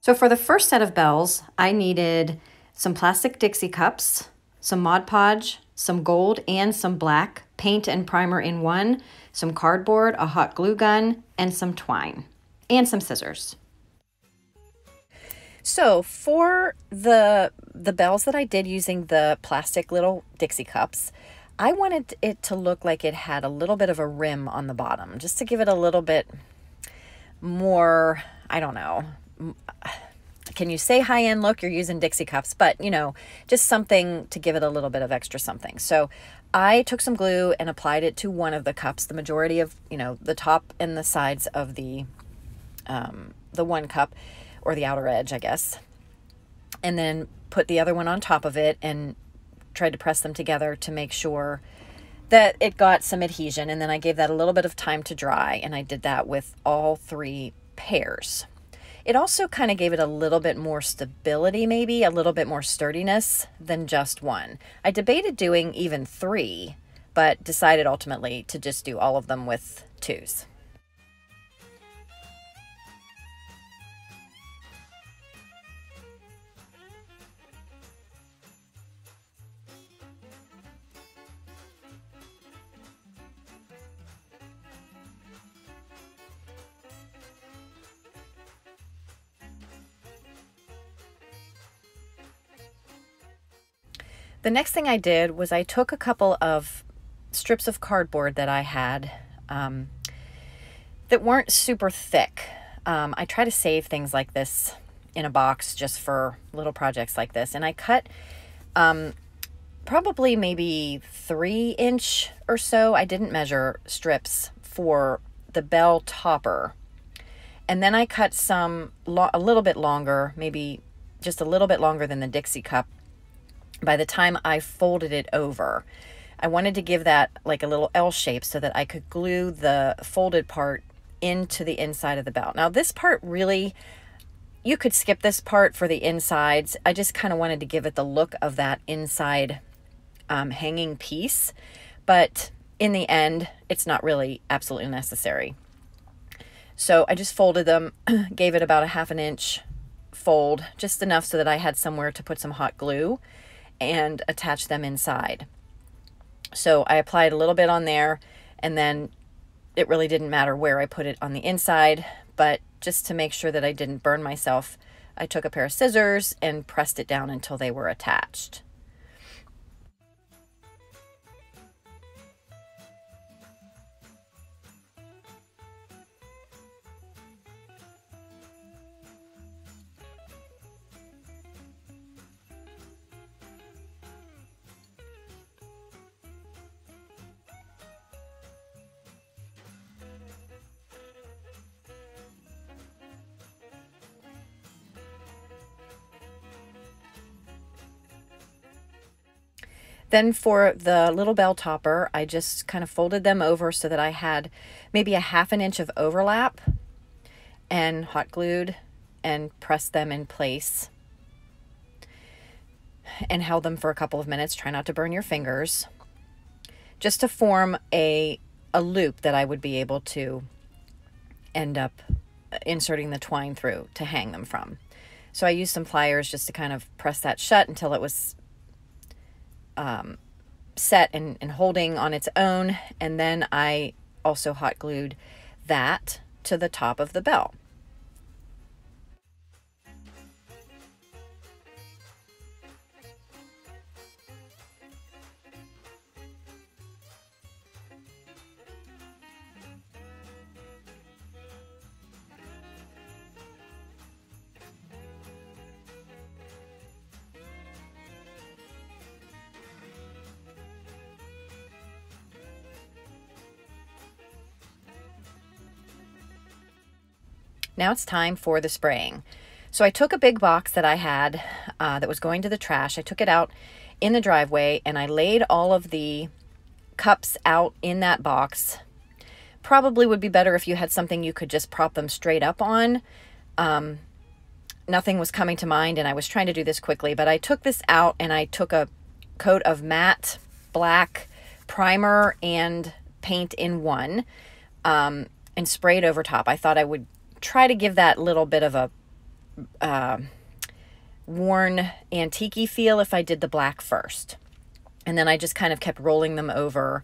So for the first set of bells, I needed some plastic Dixie cups, some Mod Podge, some gold and some black, paint and primer in one, some cardboard, a hot glue gun, and some twine, and some scissors. So for the bells that I did using the plastic little Dixie cups, I wanted it to look like it had a little bit of a rim on the bottom, just to give it a little bit more, I don't know, can you say high-end look? You're using Dixie cups, but you know, just something to give it a little bit of extra something. So I took some glue and applied it to one of the cups, the majority of, you know, the top and the sides of the one cup, or the outer edge, I guess, and then put the other one on top of it and tried to press them together to make sure that it got some adhesion. And then I gave that a little bit of time to dry, and I did that with all three pairs. It also kind of gave it a little bit more stability, maybe a little bit more sturdiness than just one. I debated doing even three, but decided ultimately to just do all of them with twos. The next thing I did was I took a couple of strips of cardboard that I had that weren't super thick. I try to save things like this in a box just for little projects like this. And I cut probably maybe 3-inch or so. I didn't measure strips for the bell topper. And then I cut some a little bit longer, maybe just a little bit longer than the Dixie cup. By the time I folded it over, I wanted to give that like a little L shape so that I could glue the folded part into the inside of the bell. Now this part really, you could skip this part for the insides. I just kind of wanted to give it the look of that inside hanging piece, but in the end, it's not really absolutely necessary. So I just folded them, gave it about a 1/2 inch fold, just enough so that I had somewhere to put some hot glue and attach them inside. So I applied a little bit on there, and then it really didn't matter where I put it on the inside, but just to make sure that I didn't burn myself, I took a pair of scissors and pressed it down until they were attached. Then for the little bell topper, I just kind of folded them over so that I had maybe a 1/2 inch of overlap, and hot glued and pressed them in place and held them for a couple of minutes. Try not to burn your fingers, just to form a loop that I would be able to end up inserting the twine through to hang them from. So I used some pliers just to kind of press that shut until it was set and holding on its own. And then I also hot glued that to the top of the bell. Now it's time for the spraying. So I took a big box that I had that was going to the trash. I took it out in the driveway and I laid all of the cups out in that box. Probably would be better if you had something you could just prop them straight up on. Nothing was coming to mind, and I was trying to do this quickly, but I took this out and I took a coat of matte black primer and paint in one and sprayed over top. I thought I would try to give that little bit of a worn antique-y feel if I did the black first. And then I just kind of kept rolling them over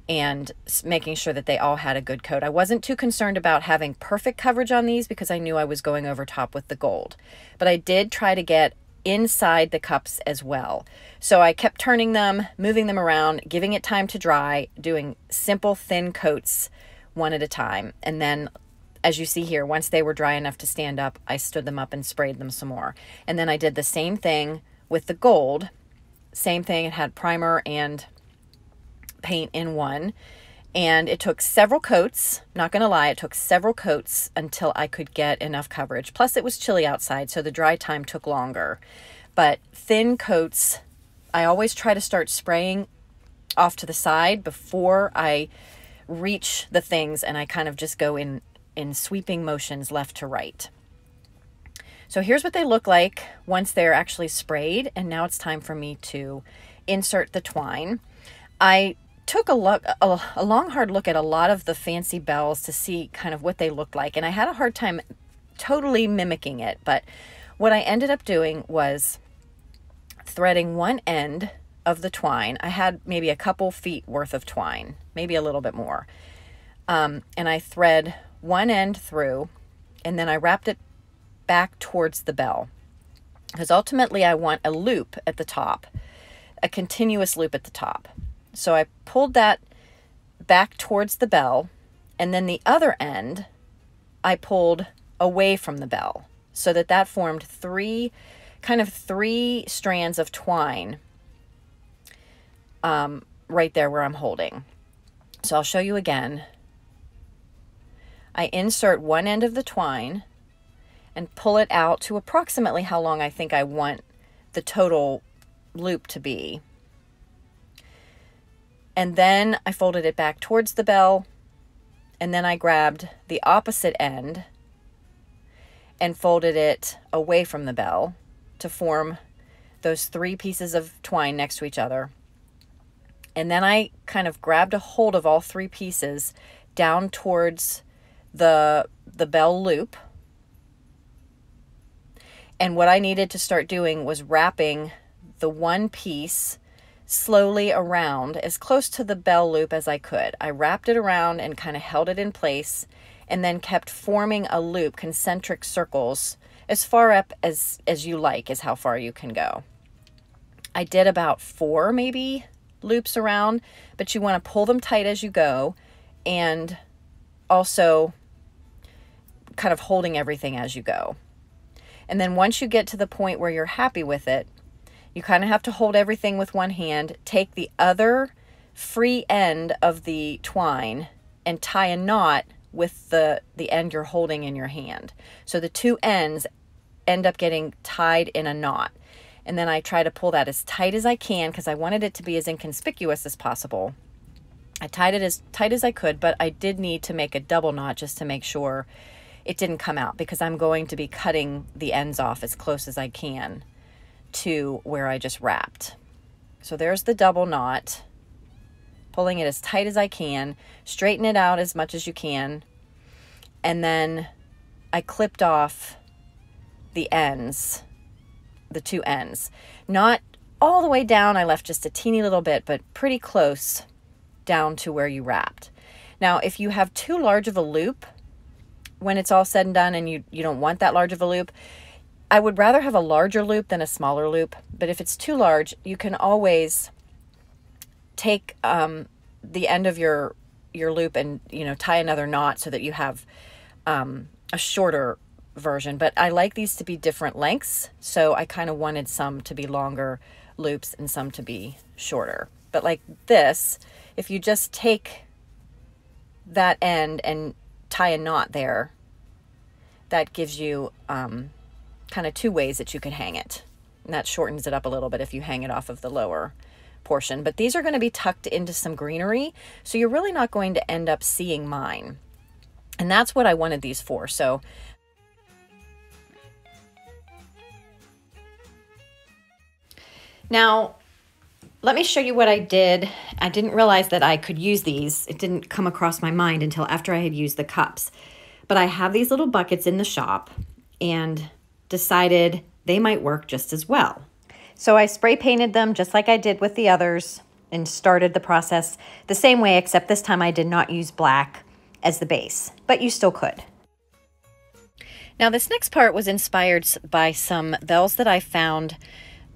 and making sure that they all had a good coat. I wasn't too concerned about having perfect coverage on these because I knew I was going over top with the gold. But I did try to get inside the cups as well. So I kept turning them, moving them around, giving it time to dry, doing simple thin coats one at a time. And then, as you see here, once they were dry enough to stand up, I stood them up and sprayed them some more. And then I did the same thing with the gold. Same thing, it had primer and paint in one. And it took several coats, not gonna lie, it took several coats until I could get enough coverage. Plus it was chilly outside, so the dry time took longer. But thin coats, I always try to start spraying off to the side before I reach the things, and I kind of just go in sweeping motions left to right. So here's what they look like once they're actually sprayed, and now it's time for me to insert the twine. I took a long hard look at a lot of the fancy bells to see kind of what they looked like, and I had a hard time totally mimicking it, but what I ended up doing was threading one end of the twine. I had maybe a couple feet worth of twine, maybe a little bit more, and I thread one end through, and then I wrapped it back towards the bell, because ultimately I want a loop at the top, a continuous loop at the top. So I pulled that back towards the bell, and then the other end I pulled away from the bell, so that formed three strands of twine right there where I'm holding. So I'll show you again. I insert one end of the twine and pull it out to approximately how long I think I want the total loop to be. And then I folded it back towards the bell, and then I grabbed the opposite end and folded it away from the bell to form those three pieces of twine next to each other. And then I kind of grabbed a hold of all three pieces down towards the bell loop. And what I needed to start doing was wrapping the one piece slowly around as close to the bell loop as I could. I wrapped it around and kind of held it in place, and then kept forming a loop, concentric circles, as far up as you like is how far you can go. I did about 4 maybe loops around, but you want to pull them tight as you go, and also kind of holding everything as you go. And then once you get to the point where you're happy with it, you kind of have to hold everything with one hand, take the other free end of the twine and tie a knot with the end you're holding in your hand. So the two ends end up getting tied in a knot. And then I try to pull that as tight as I can because I wanted it to be as inconspicuous as possible. I tied it as tight as I could, but I did need to make a double knot just to make sure it didn't come out, because I'm going to be cutting the ends off as close as I can to where I just wrapped. So there's the double knot, pulling it as tight as I can, straighten it out as much as you can, and then I clipped off the ends, the two ends. Not all the way down, I left just a teeny little bit, but pretty close down to where you wrapped. Now, if you have too large of a loop, when it's all said and done and you don't want that large of a loop, I would rather have a larger loop than a smaller loop. But if it's too large, you can always take the end of your loop and, tie another knot so that you have a shorter version. But I like these to be different lengths, so I kind of wanted some to be longer loops and some to be shorter. But like this, if you just take that end and tie a knot there, that gives you kind of 2 ways that you could hang it. And that shortens it up a little bit if you hang it off of the lower portion. But these are going to be tucked into some greenery, so you're really not going to end up seeing mine. And that's what I wanted these for. So now let me show you what I did. I didn't realize that I could use these. It didn't come across my mind until after I had used the cups. But I have these little buckets in the shop, and decided they might work just as well. So I spray painted them just like I did with the others and started the process the same way, except this time I did not use black as the base, but you still could. Now this next part was inspired by some bells that I found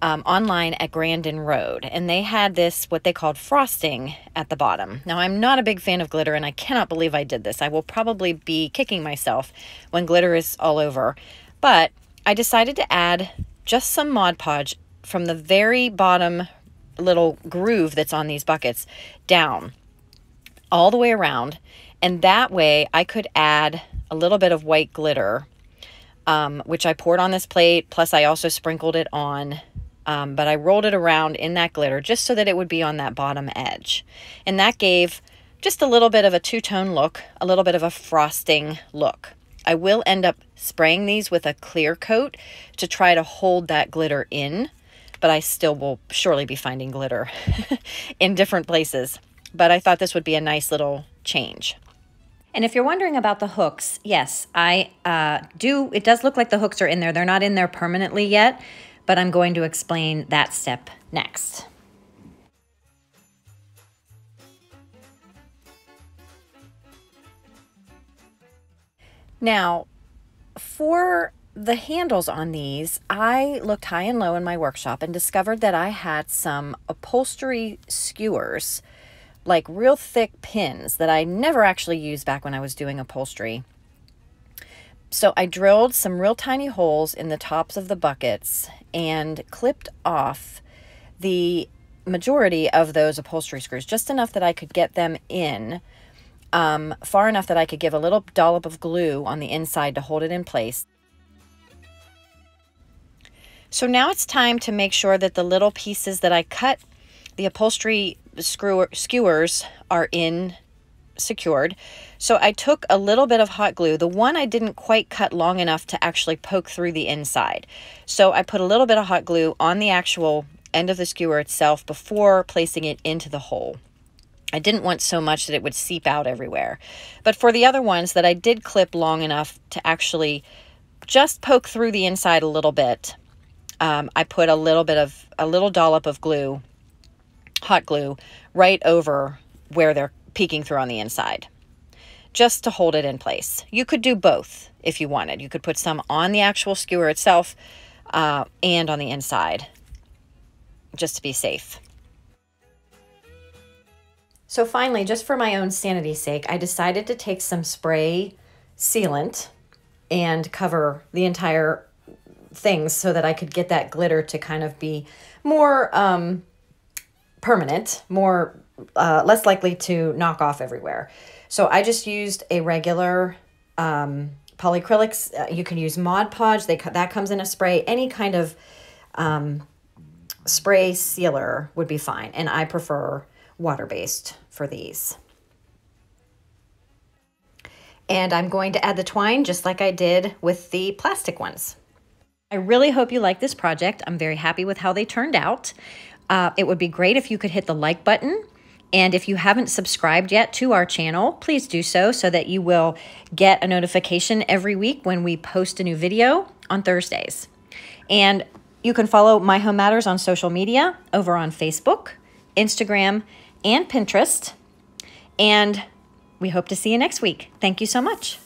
online at Grandin Road, and they had this, what they called frosting at the bottom. Now I'm not a big fan of glitter, and I cannot believe I did this. I will probably be kicking myself when glitter is all over, but I decided to add just some Mod Podge from the very bottom little groove that's on these buckets down all the way around, and that way I could add a little bit of white glitter, which I poured on this plate, plus I also sprinkled it on, but I rolled it around in that glitter just so that it would be on that bottom edge. And that gave just a little bit of a two-tone look, a little bit of a frosting look. I will end up spraying these with a clear coat to try to hold that glitter in, but I still will surely be finding glitter in different places. But I thought this would be a nice little change. And if you're wondering about the hooks, yes, it does look like the hooks are in there. They're not in there permanently yet, but I'm going to explain that step next. Now, for the handles on these, I looked high and low in my workshop and discovered that I had some upholstery skewers, like real thick pins that I never actually used back when I was doing upholstery. So I drilled some real tiny holes in the tops of the buckets and clipped off the majority of those upholstery screws, just enough that I could get them in, far enough that I could give a little dollop of glue on the inside to hold it in place. So now it's time to make sure that the little pieces that I cut, the upholstery skewers, are in secured. So I took a little bit of hot glue. The one I didn't quite cut long enough to actually poke through the inside. So I put a little bit of hot glue on the actual end of the skewer itself before placing it into the hole. I didn't want so much that it would seep out everywhere. But for the other ones that I did clip long enough to actually just poke through the inside a little bit, I put a little dollop of glue, hot glue, right over where they're peeking through on the inside, just to hold it in place. You could do both if you wanted. You could put some on the actual skewer itself and on the inside, just to be safe. So finally, just for my own sanity's sake, I decided to take some spray sealant and cover the entire thing so that I could get that glitter to kind of be more permanent, less likely to knock off everywhere. So I just used a regular polyacrylics. You can use Mod Podge. That comes in a spray. Any kind of spray sealer would be fine. And I prefer water-based for these. And I'm going to add the twine just like I did with the plastic ones. I really hope you like this project. I'm very happy with how they turned out. It would be great if you could hit the like button. And if you haven't subscribed yet to our channel, please do so that you will get a notification every week when we post a new video on Thursdays. And you can follow My Home Matters on social media over on Facebook, Instagram, and Pinterest. And we hope to see you next week. Thank you so much.